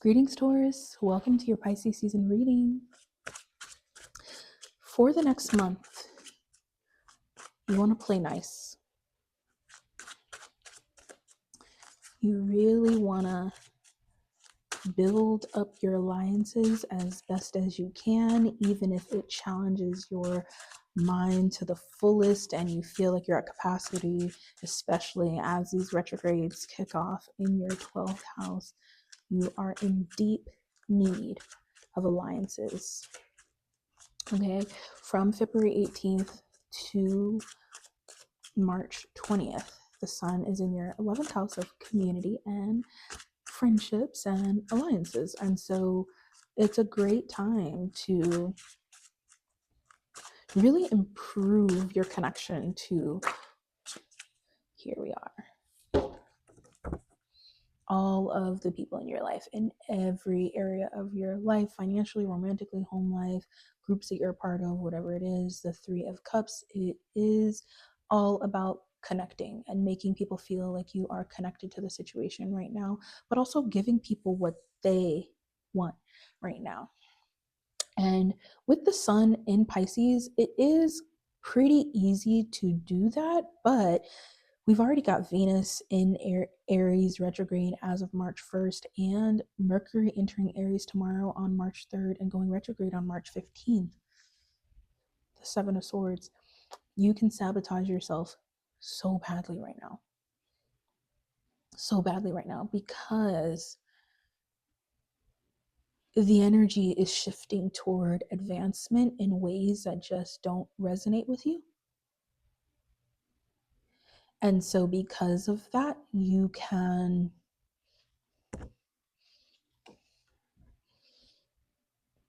Greetings, Taurus. Welcome to your Pisces season reading. For the next month, you want to play nice. You really want to build up your alliances as best as you can, even if it challenges your mind to the fullest and you feel like you're at capacity, especially as these retrogrades kick off in your 12th house. You are in deep need of alliances. Okay, from February 18th to March 20th, the sun is in your 11th house of community and friendships and alliances. And so it's a great time to really improve your connection to, here we are, all of the people in your life, in every area of your life, financially, romantically, home life, groups that you're a part of, whatever it is. The Three of Cups, it is all about connecting and making people feel like you are connected to the situation right now, but also giving people what they want right now. And with the sun in Pisces, it is pretty easy to do that, but we've already got Venus in Aries retrograde as of March 1st, and Mercury entering Aries tomorrow on March 3rd and going retrograde on March 15th. The Seven of Swords. You can sabotage yourself so badly right now. So badly right now, because the energy is shifting toward advancement in ways that just don't resonate with you. And so because of that, you can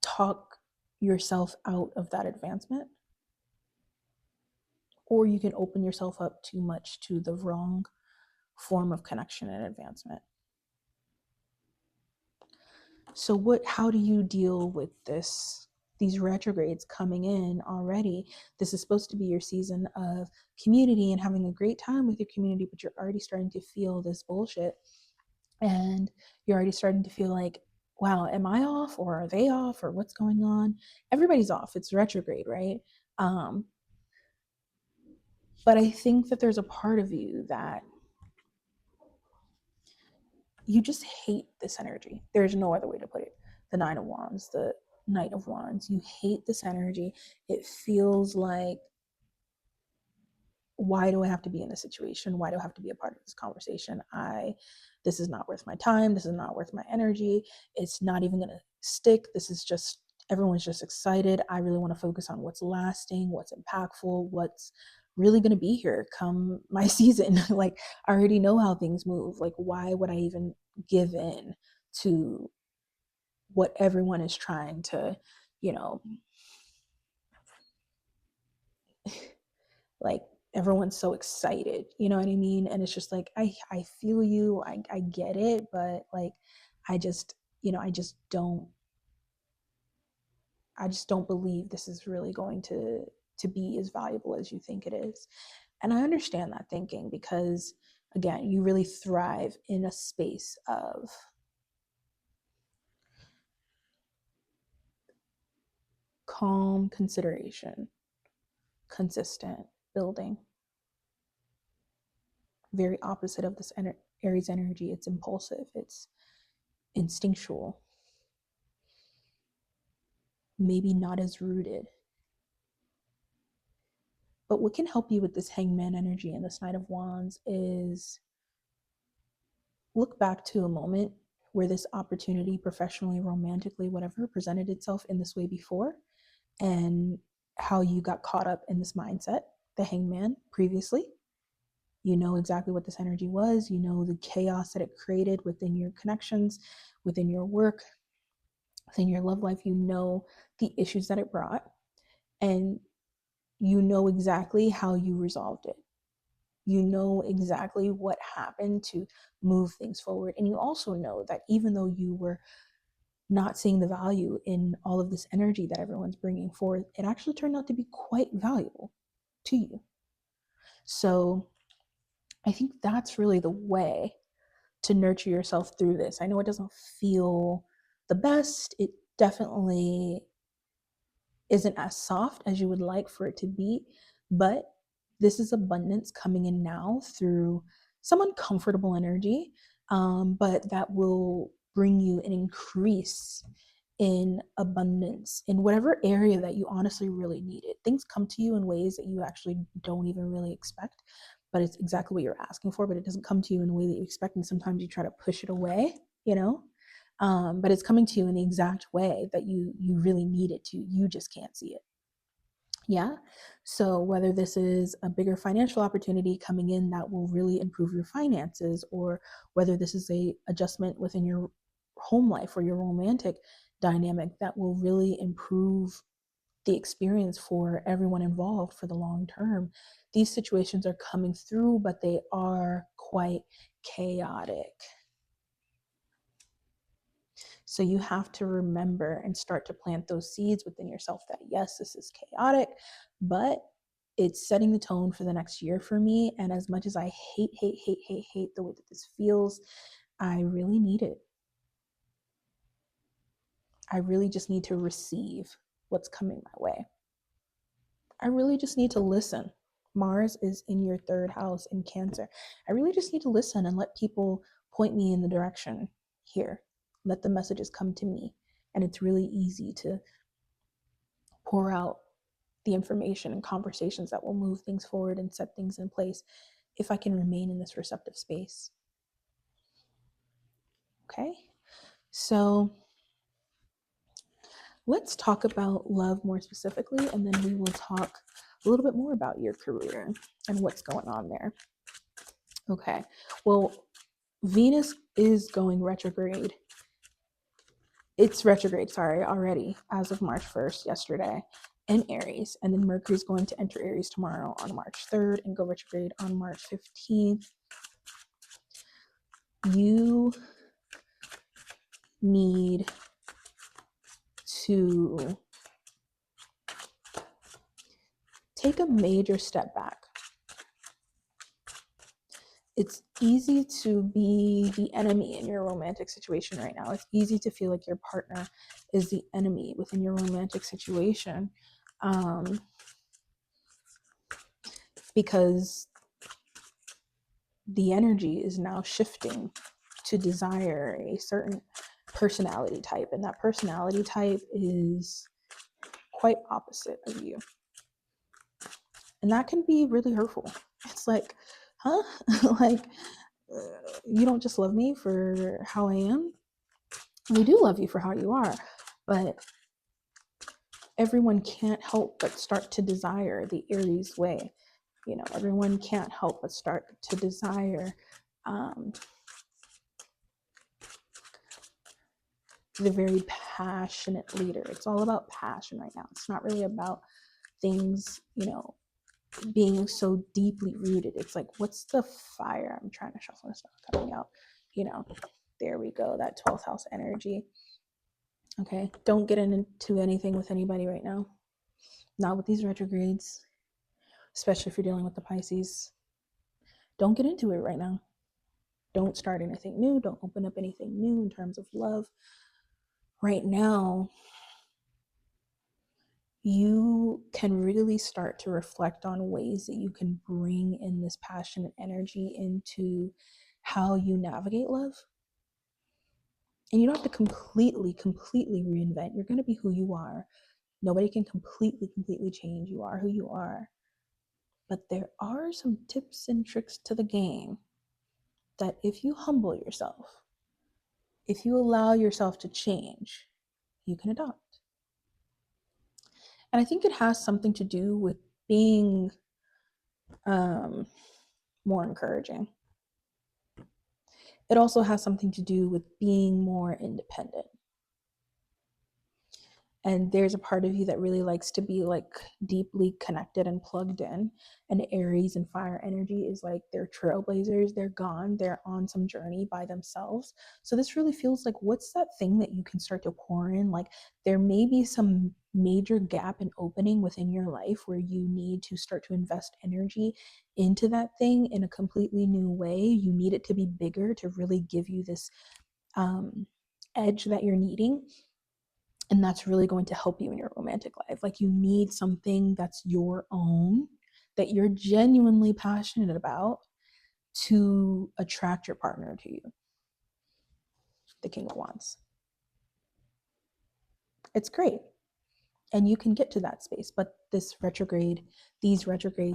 talk yourself out of that advancement, or you can open yourself up too much to the wrong form of connection and advancement. So how do you deal with these retrogrades coming in already? This is supposed to be your season of community and having a great time with your community, but you're already starting to feel this bullshit. And you're already starting to feel like, wow, am I off, or are they off, or what's going on? Everybody's off. It's retrograde, right? But I think that there's a part of you that you just hate this energy. There's no other way to put it. The Nine of Wands, the Knight of Wands. You hate this energy. It feels like, why do I have to be in this situation? Why do I have to be a part of this conversation? This is not worth my time. This is not worth my energy. It's not even going to stick. This is just, everyone's just excited. I really want to focus on what's lasting, what's impactful, what's really going to be here come my season. Like, I already know how things move. Like, why would I even give in to what everyone is trying to, like, everyone's so excited, you know what I mean? And it's just like, I feel you, I get it, but like, I just, I just don't believe this is really going to be as valuable as you think it is. And I understand that thinking, because again, you really thrive in a space of calm consideration, consistent building. Very opposite of this Aries energy. It's impulsive, it's instinctual, maybe not as rooted. But what can help you with this Hangman energy and this Knight of Wands is look back to a moment where this opportunity, professionally, romantically, whatever, presented itself in this way before, and how you got caught up in this mindset, the Hangman, previously. You know exactly what this energy was. You know the chaos that it created within your connections, within your work, within your love life. You know the issues that it brought, and you know exactly how you resolved it. You know exactly what happened to move things forward. And you also know that even though you were not seeing the value in all of this energy that everyone's bringing forth, it actually turned out to be quite valuable to you. So I think that's really the way to nurture yourself through this. I know it doesn't feel the best. It definitely isn't as soft as you would like for it to be, but this is abundance coming in now through some uncomfortable energy, but that will bring you an increase in abundance in whatever area that you honestly really need it. Things come to you in ways that you actually don't even really expect, but it's exactly what you're asking for, but it doesn't come to you in a way that you expect. And sometimes you try to push it away, but it's coming to you in the exact way that you really need it to. You just can't see it. Yeah. So whether this is a bigger financial opportunity coming in that will really improve your finances, or whether this is a adjustment within your home life or your romantic dynamic that will really improve the experience for everyone involved for the long term. These situations are coming through, but they are quite chaotic. So you have to remember and start to plant those seeds within yourself that, yes, this is chaotic, but it's setting the tone for the next year for me. And as much as I hate the way that this feels, I really need it. I really just need to receive what's coming my way. I really just need to listen. Mars is in your third house in Cancer. I really just need to listen and let people point me in the direction here. Let the messages come to me. And it's really easy to pour out the information and conversations that will move things forward and set things in place if I can remain in this receptive space. Okay, so let's talk about love more specifically, and then we will talk a little bit more about your career and what's going on there. Okay, well, Venus is going retrograde. It's retrograde, sorry, already as of March 1st, yesterday, in Aries. And then Mercury is going to enter Aries tomorrow on March 3rd and go retrograde on March 15th. You need to take a major step back. It's easy to be the enemy in your romantic situation right now. It's easy to feel like your partner is the enemy within your romantic situation, because the energy is now shifting to desire a certain personality type, and that personality type is quite opposite of you. And that can be really hurtful. It's like, huh? Like, you don't just love me for how I am. We do love you for how you are, but everyone can't help but start to desire the Aries way. Everyone can't help but start to desire the very passionate leader. It's all about passion right now. It's not really about things, being so deeply rooted. It's like, what's the fire? I'm trying to shuffle this stuff coming out. There we go. That 12th house energy. Okay. Don't get into anything with anybody right now. Not with these retrogrades, especially if you're dealing with the Pisces. Don't get into it right now. Don't start anything new. Don't open up anything new in terms of love. Right now, you can really start to reflect on ways that you can bring in this passionate energy into how you navigate love. And you don't have to completely reinvent. You're going to be who you are. Nobody can completely change. You are who you are. But there are some tips and tricks to the game that if you humble yourself, if you allow yourself to change, you can adopt. And I think it has something to do with being more encouraging. It also has something to do with being more independent. And there's a part of you that really likes to be like deeply connected and plugged in. And Aries and fire energy is like they're trailblazers, they're gone, they're on some journey by themselves. So this really feels like, what's that thing that you can start to pour in? Like there may be some major gap and opening within your life where you need to start to invest energy into that thing in a completely new way. You need it to be bigger to really give you this um, edge that you're needing. And that's really going to help you in your romantic life. Like you need something that's your own, that you're genuinely passionate about, to attract your partner to you. The King of Wands. It's great. And you can get to that space. But these retrogrades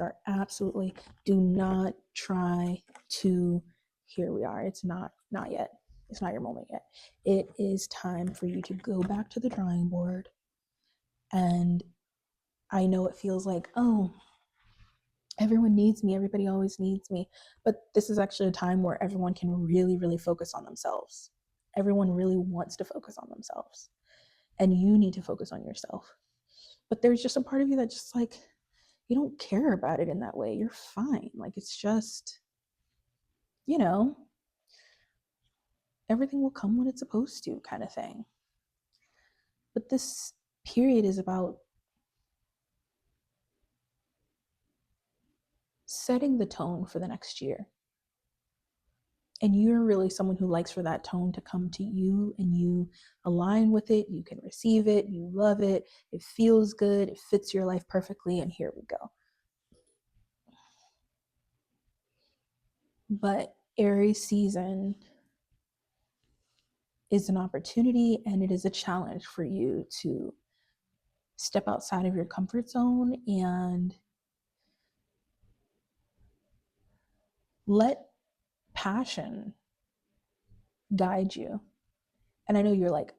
are absolutely, do not try to, here we are. It's not yet. It's not your moment yet. It is time for you to go back to the drawing board. And I know it feels like, oh, everyone needs me, everybody always needs me. But this is actually a time where everyone can really, really focus on themselves. Everyone really wants to focus on themselves. And you need to focus on yourself. But there's just a part of you that just like, you don't care about it in that way. You're fine. Like it's just, you know, everything will come when it's supposed to, kind of thing. But this period is about setting the tone for the next year. And you're really someone who likes for that tone to come to you, and you align with it, you can receive it, you love it, it feels good, it fits your life perfectly, and here we go. But Aries season is an opportunity and it is a challenge for you to step outside of your comfort zone and let passion guide you. And I know you're like,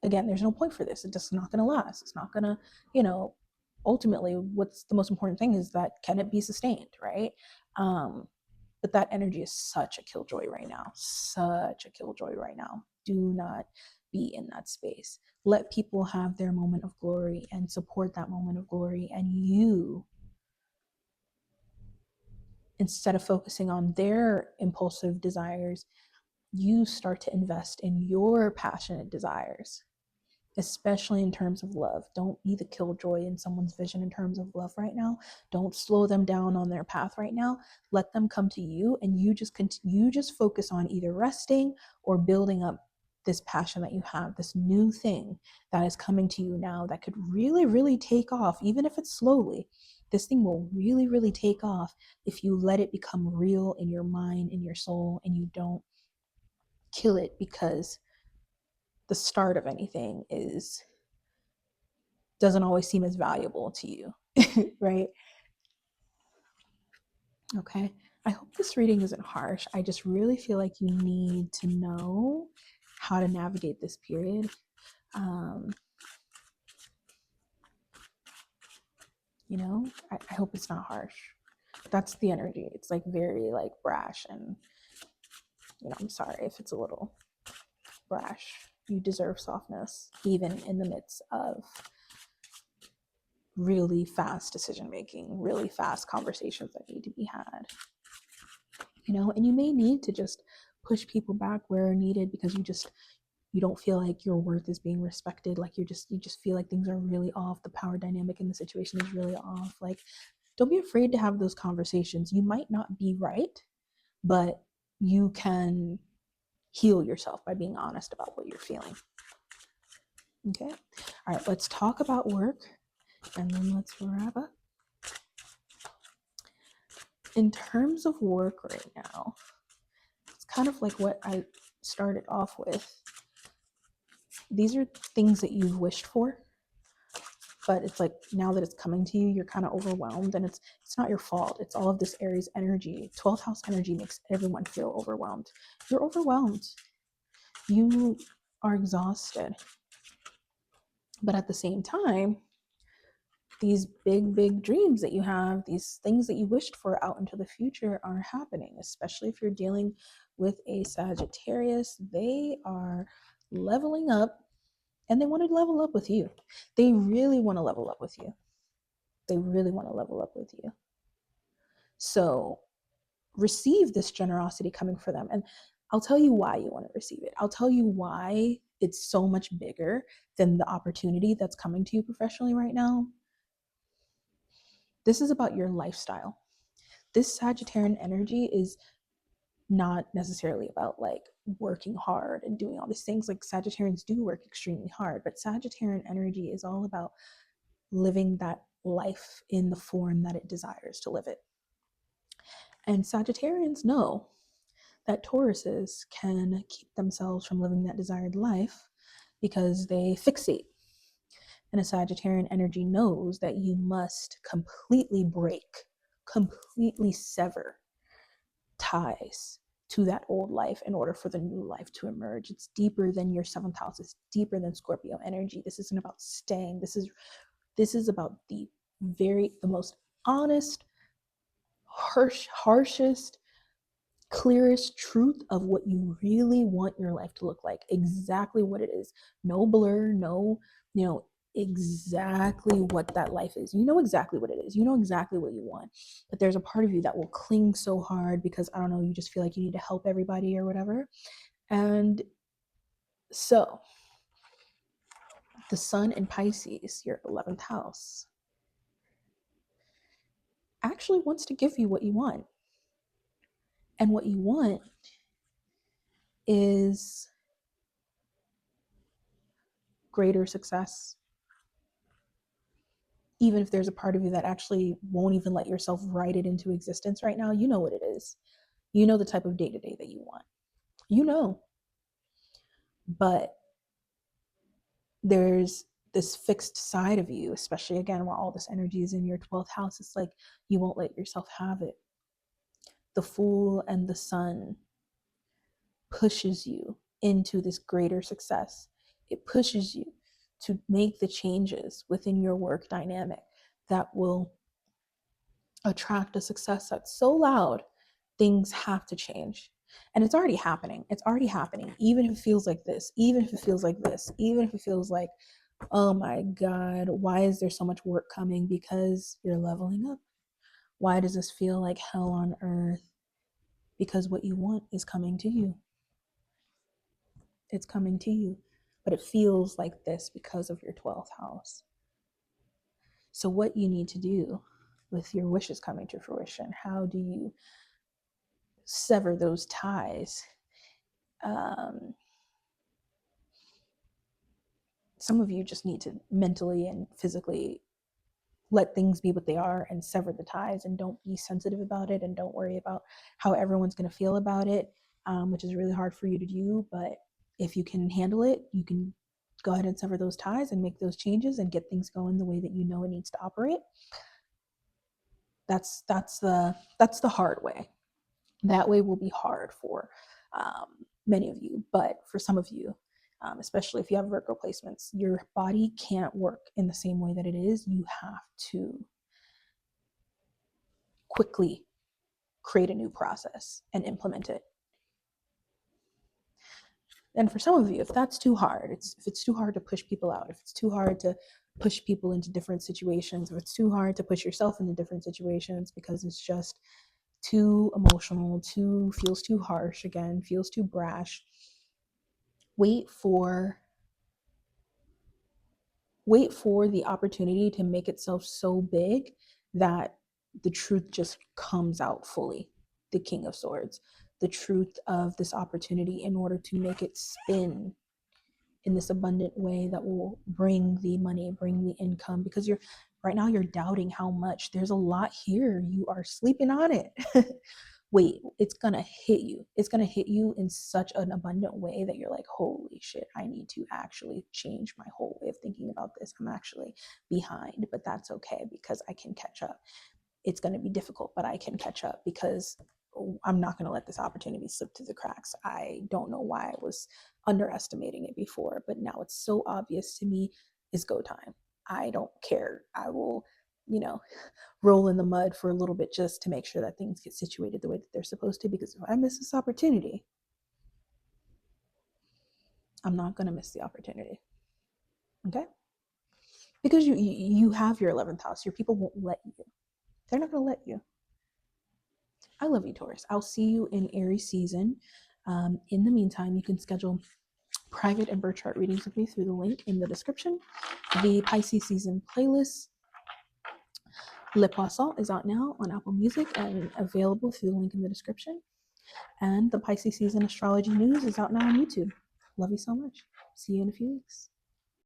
again, there's no point for this. It's just not going to last. It's not going to, ultimately, what's the most important thing is that, can it be sustained, right? But that energy is such a killjoy right now. Such a killjoy right now. Do not be in that space. Let people have their moment of glory and support that moment of glory. And you, instead of focusing on their impulsive desires, you start to invest in your passionate desires, especially in terms of love. Don't be the killjoy in someone's vision in terms of love right now. Don't slow them down on their path right now. Let them come to you, and you just focus on either resting or building up this passion that you have, this new thing that is coming to you now that could really, really take off, even if it's slowly. This thing will really, really take off if you let it become real in your mind, in your soul, and you don't kill it, because the start of anything doesn't always seem as valuable to you, right? Okay. I hope this reading isn't harsh. I just really feel like you need to know how to navigate this period. I hope it's not harsh. That's the energy. It's like very like brash, and I'm sorry if it's a little brash. You deserve softness, even in the midst of really fast decision making, really fast conversations that need to be had. And you may need to just push people back where needed, because you don't feel like your worth is being respected. Like you just feel like things are really off. The power dynamic in the situation is really off. Like, don't be afraid to have those conversations. You might not be right, but you can heal yourself by being honest about what you're feeling. Okay. All right, let's talk about work, and then let's wrap up. In terms of work right now, it's kind of like what I started off with. These are things that you've wished for, but it's like, now that it's coming to you, you're kind of overwhelmed, and it's not your fault. It's all of this Aries energy. 12th house energy makes everyone feel overwhelmed. You're overwhelmed. You are exhausted. But at the same time, these big dreams that you have, these things that you wished for out into the future, are happening, especially if you're dealing with a Sagittarius. They are leveling up And they want to level up with you. They really want to level up with you. They really want to level up with you. So receive this generosity coming for them. And I'll tell you why you want to receive it. I'll tell you why it's so much bigger than the opportunity that's coming to you professionally right now. This is about your lifestyle. This Sagittarian energy is not necessarily about like working hard and doing all these things. Like Sagittarians do work extremely hard, but Sagittarian energy is all about living that life in the form that it desires to live it. And Sagittarians know that Tauruses can keep themselves from living that desired life because they fixate. And a Sagittarian energy knows that you must completely break, completely sever ties to that old life in order for the new life to emerge. It's deeper than your seventh house. It's deeper than Scorpio energy. This isn't about staying. This is about the most honest, harshest, clearest truth of what you really want your life to look like. Exactly what it is. No blur, no, exactly what that life is. You know exactly what it is. You know exactly what you want. But there's a part of you that will cling so hard because, I don't know, you just feel like you need to help everybody or whatever. And so the sun in Pisces, your 11th house, actually wants to give you what you want. And what you want is greater success. Even if there's a part of you that actually won't even let yourself write it into existence right now, you know what it is. You know the type of day to day that you want. You know. But there's this fixed side of you, especially again while all this energy is in your 12th house. It's like you won't let yourself have it. The Fool and the Sun pushes you into this greater success. It pushes you to make the changes within your work dynamic that will attract a success that's so loud, things have to change. And it's already happening. It's already happening. Even if it feels like this, even if it feels like this, even if it feels like, oh my God, why is there so much work coming? Because you're leveling up. Why does this feel like hell on earth? Because what you want is coming to you. It's coming to you. But it feels like this because of your 12th house. So, what you need to do with your wishes coming to fruition, how do you sever those ties? Some of you just need to mentally and physically let things be what they are and sever the ties, and don't be sensitive about it, and don't worry about how everyone's going to feel about it, which is really hard for you to do. But if you can handle it, you can go ahead and sever those ties and make those changes and get things going the way that you know it needs to operate. That's the hard way. That way will be hard for many of you, but for some of you, especially if you have Virgo placements, your body can't work in the same way that it is. You have to quickly create a new process and implement it. And for some of you, if that's too hard, if it's too hard to push people out, if it's too hard to push people into different situations, if it's too hard to push yourself into different situations because it's just too emotional, feels too harsh, again, feels too brash, wait for the opportunity to make itself so big that the truth just comes out fully. The King of Swords, the truth of this opportunity, in order to make it spin in this abundant way that will bring the money, bring the income, because you're right now you're doubting how much. There's a lot here. You are sleeping on it. Wait, it's gonna hit you. It's gonna hit you in such an abundant way that you're like, holy shit, I need to actually change my whole way of thinking about this. I'm actually behind, but that's okay because I can catch up. It's gonna be difficult, but I can catch up because I'm not gonna let this opportunity slip through the cracks. I don't know why I was underestimating it before, but now it's so obvious to me. It's go time. I don't care. I will, roll in the mud for a little bit just to make sure that things get situated the way that they're supposed to, because if I miss this opportunity, I'm not going to miss the opportunity. Okay? Because you have your 11th house. Your people won't let you. They're not going to let you. I love you, Taurus. I'll see you in Aries season. In the meantime, you can schedule private and birth chart readings with me through the link in the description. The Pisces season playlist, Le Poisson, is out now on Apple Music and available through the link in the description. And the Pisces season astrology news is out now on YouTube. Love you so much. See you in a few weeks.